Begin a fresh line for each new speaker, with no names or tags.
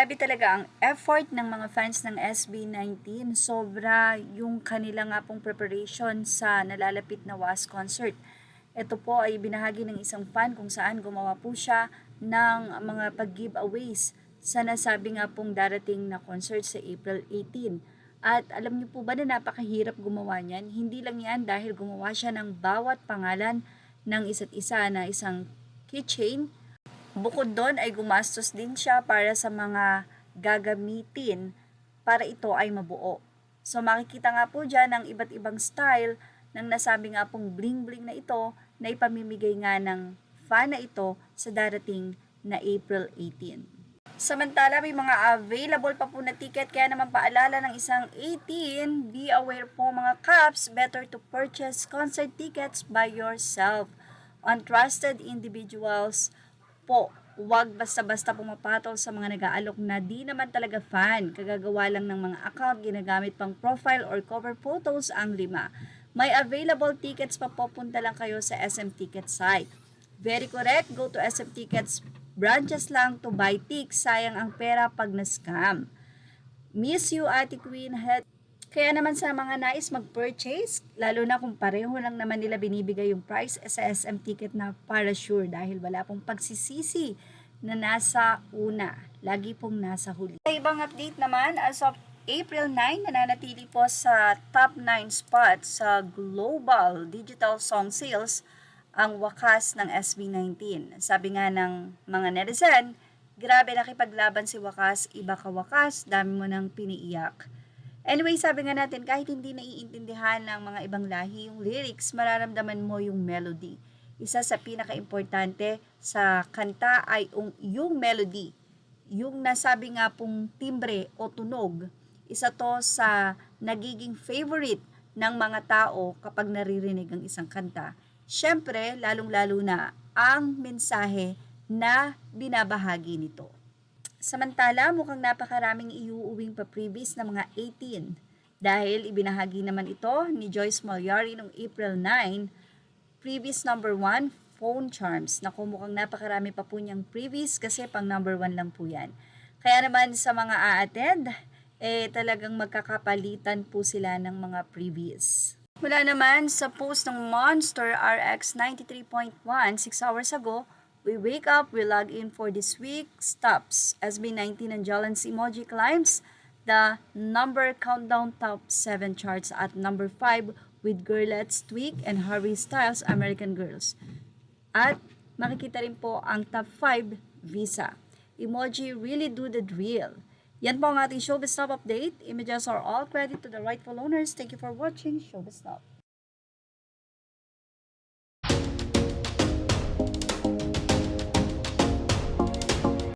Grabe talaga ang effort ng mga fans ng SB19. Sobra yung kanila nga pong preparation sa nalalapit na WAS concert. Ito po ay binahagi ng isang fan kung saan gumawa po siya ng mga pag-giveaways sa nasabi nga pong darating na concert sa April 18. At alam niyo po ba na napakahirap gumawa niyan? Hindi lang yan dahil gumawa siya ng bawat pangalan ng isa't isa na isang keychain. Bukod doon ay gumastos din siya para sa mga gagamitin para ito ay mabuo. So makikita nga po dyan ang iba't ibang style ng nasabi nga pong bling-bling na ito na ipamimigay nga ng fan na ito sa darating na April 18. Samantala, may mga available pa po na ticket, kaya naman paalala ng isang 18, be aware po mga caps, better to purchase concert tickets by yourself on trusted individuals po. Huwag basta-basta pumapatol sa mga nag-aalok na di naman talaga fan. Kagagawa lang ng mga account, ginagamit pang profile or cover photos ang 5. May available tickets pa po, punta lang kayo sa SM Ticket site. Very correct, go to SM Tickets branches lang to buy tickets. Sayang ang pera pag na-scam. Miss you, Ate Queen. Kaya naman sa mga nais mag-purchase, lalo na kung pareho lang naman nila binibigay yung price sa SM Ticket na para sure dahil wala pong pagsisisi na nasa una, lagi pong nasa huli. Sa ibang update naman, as of April 9, nananatili po sa top 9 spots sa global digital song sales ang Wakas ng SB19. Sabi nga ng mga netizen, grabe nakipaglaban si Wakas, iba ka Wakas, dami mo nang piniiyak. Anyway, sabi nga natin, kahit hindi naiintindihan ng mga ibang lahi yung lyrics, mararamdaman mo yung melody. Isa sa pinaka-importante sa kanta ay yung melody. Yung nasabi nga pong timbre o tunog, isa to sa nagiging favorite ng mga tao kapag naririnig ang isang kanta. Siyempre, lalong-lalo na ang mensahe na binabahagi nito. Samantala, mukhang napakaraming iuuwing pa-previous na mga 18 dahil ibinahagi naman ito ni Joyce Malyari noong April 9, previous number 1, phone charms. Naku, mukhang napakarami pa po niyang previous kasi pang number 1 lang po yan. Kaya naman sa mga a-attend, talagang magkakapalitan po sila ng mga previous. Mula naman sa post ng Monster RX 93.1, 6 hours ago, we wake up, we log in for this week, stops. SB19 and Jolan's emoji climbs the number countdown top 7 charts at number 5 with Girlettes Tweak and Harry Styles American Girls. At makikita rin po ang top 5 Visa. Emoji really do the drill. Yan po ang ating Showbiz Stop update. Images are all credit to the rightful owners. Thank you for watching Showbiz Stop.